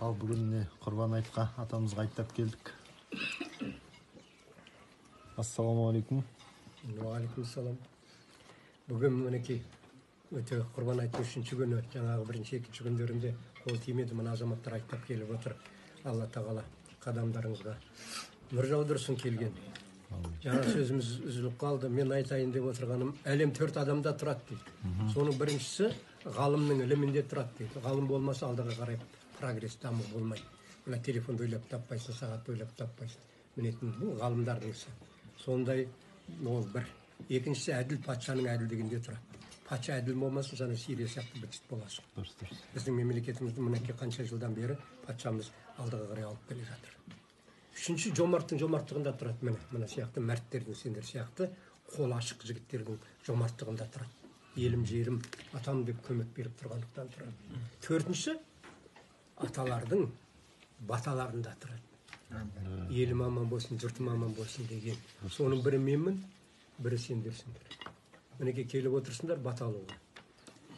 Ал бүгін Құрбан айтқа атамызға айттап келдік. Ассалаумағалейкум. Уағалейкумассалам. Бүгін мінекей өте Құрбан айттың 3-ші күні, жаңағы 1-ші, 2-ші күндерінде қол тимеді, мына азаматтар айттап келіп отыр. Алла тағала қадамдарыңызға нұр жаудырсын келген. Жаңа сөзіміз үзіліп қалды. Мен айтайын деп отырғаным, әлем 4 адамда тұрады дейді. Соның біріншісі ғалымның ілімінде тұрады дейді. Ғалым болмаса алдыға қарай прогресс, даму болмайды. Мына телефонды ойлап таппайсың, сағатты ойлап таппайсың. Мінетін бұл ғалымдардың ісі. Сондай ол бір. Екіншісі әділ, патшаның әділдігінде тұрады. Патша әділ болмасын, жаңа Сирия сияқты бітіс боласың. Біздің мемлекетіміздің мінекей қанша жылдан бері патшамыз алдыға қарай алып келе жатыр. Үшінші, жомарттың жомарттығында тұрады. Мына сияқты мәрттердің, сендер сияқты қол ашық жігіттердің жомарттығында тұрады. Елім, жерім, атам деп көмек беріп тұрғандықтан тұрады. Төртінші, аталардың баталарында тұрады. Елім аман болсын, жұртым аман болсын деген. Соның бірі менмін, бірі сендерсіңдер. Мінекей келіп отырсыңдар бата алуға.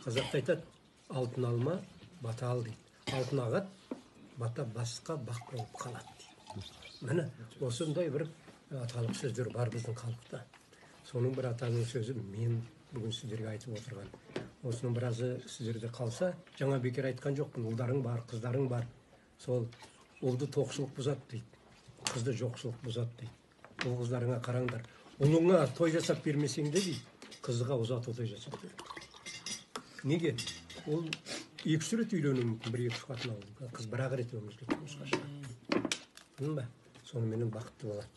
Қазақта айтады, алтын алма, бата ал дейді. Алтын ағат, бата басқа бақ болып қалады дейді. Міне, осындай бір аталық сөздер бар біздің халықта. Соның бір атаның сөзі мен бүгін сіздерге айтып отырған. Осының біразы сіздерде қалса, жаңа бекер айтқан жоқпын, ұлдарың бар, қыздарың бар. Сол ұлды тоқшылық бұзады дейді, қызды жоқшылық бұзады дейді. Ол қыздарыңа қараңдар. Ұлыңа той жасап бермесең де дейді, қызыға ұзату той жасап бер. Неге? Ол 2 рет үйленуі мүмкін, 1-2 қатын алу. Қыз бір-ақ рет өмірге тұрмысқа шығады. Білдің бе? Соныменен бақытты болады.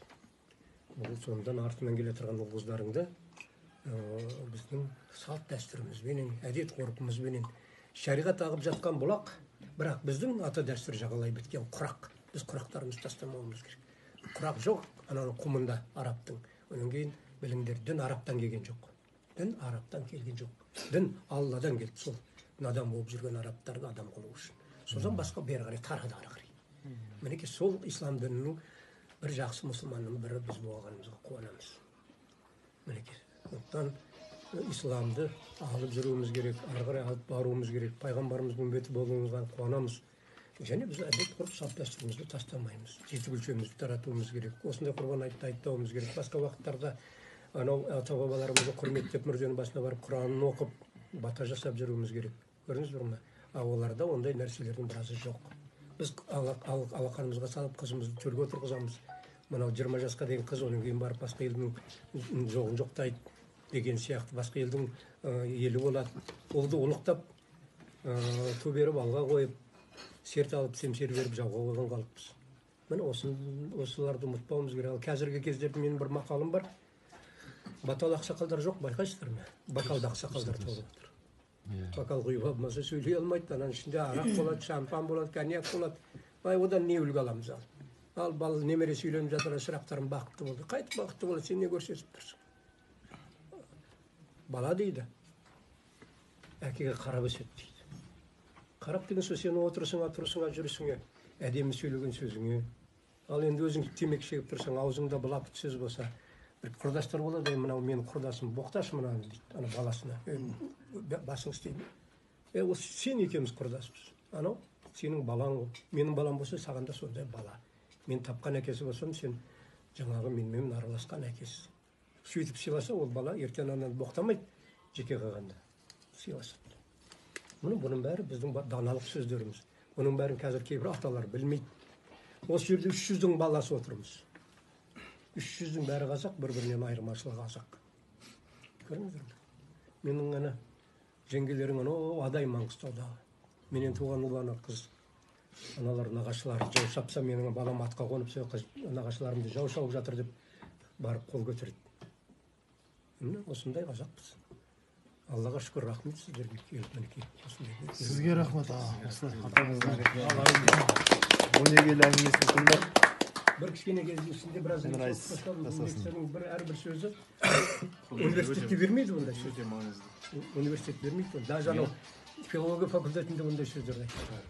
Ол сондан артынан келе тұрған ол қыздарыңды біздің салт дәстүрімізбенен, әдет ғұрпымызбенен шариғат ағып жатқан бұлақ, бірақ біздің ата дәстүр жағалай біткен құрақ. Біз құрақтарымызды тастамауымыз керек. Құрақ жоқ, ананың құмында арабтың. Онан кейін біліңдер, дін арабтан келген жоқ. Дін арабтан келген жоқ. Дін Алладан келді. Сол надан болып жүрген арабтарды адам қылу үшін. Содан басқа бері қарай тарады ары қарай. Мінекей сол ислам дінінің бір жақсы мұсылманның бірі біз болғанымызға қуанамыз. Мінекей, сондықтан исламды алып жүруіміз керек, ары қарай алып баруымыз керек. Пайғамбарымыздың үмбеті болуымызға қуанамыз. Және біз әдет ғұрып салт дәстүрімізді тастамаймыз. Жеті өлшемімізді таратуымыз керек. Осындай Құрбан айтты айттауымыз керек. Басқа уақыттарда анау ата-бабаларымызды құрметтеп мұрженің басына барып Құранын оқып, бата жасап жүруіміз керек. Көрдіңіздер ме? Оларда ондай нәрселердің біразы жоқ. Біз алақанымызға салып қызымызды төрге отырғызамыз. Мынау 20 жасқа дейін қыз, онан кейін барып басқа елдің жоғын жоқтайды деген сияқты басқа елдің елі болады. Олды ұлықтап, ту беріп алға қойып, серт алып, семсер беріп жауға қойған қалыппыз. Міне осыларды ұмытпауымыз керек. Қазіргі кездерде менің бір мақалым бар. Батал ақсақалдар жоқ, байқайсыздар ма? Бакалды ақсақалдар толып отыр. Бакал құйып алмаса сөйлей алмайды. Ананың ішінде арақ болады, шампан болады, коньяк болады. Одан не үлгі аламыз ал? Ал бал немересі үйленіп жатыр, шырақтарым бақытты болды. Қайтып бақытты болады, сен не көрсетіп тұрсың? Бала дейді, әкеге қарап өседі дейді. Қарап деген сөз сен отырысыңа, тұрысыңа, жүрісіңе, әдемі сөйлеген сөзіңе. Ал енді өзің темекі шегіп тұрсаң, аузыңда былапыт сөз болса, бір құрдастар болады, мынау менің құрдасым, боқташы мынаны дейді, ана баласына. Басың істейді. Осы сен екеуміз құрдаспыз. Анау сенің балаң, менің балам болса, саған да сондай бала. Мен тапқан әкесі болсам, сен жаңағы менімен араласқан әкесі. Сөйтіп сыйласа, ол бала ертең ананы боқтамайды, жеке қалғанда сыйласады. Бұның бәрі біздің даналық сөздеріміз. Бұның бәрін қазір кейбір аталар білмейді. Осы жерде 300-дің баласы отырмыз. 300-дің бәрі қазақ, бір-бірінен айырмашылығы қазақ. Көріңіздер ме? Менің ғана жеңгелерің адай Маңғыстауда. Менен туған ұланы қыз. Аналар нағашылары жау шапса, менің балам атқа қонып, нағашыларымды жау шауып жатыр деп барып қол көтереді. Осындай қазақпыз. Аллаға шүкір, рахмет сіздерге келіп мінекей. Сізге рахмет. Атаңызға өнегелі әңгімесін тыңдап. Бір кішкене кезінде біраз әрбір сөзі университетте бермейді ондай сөз. Университет бермейді. Даже анау филология факультетінде ондай сөздерді айтады.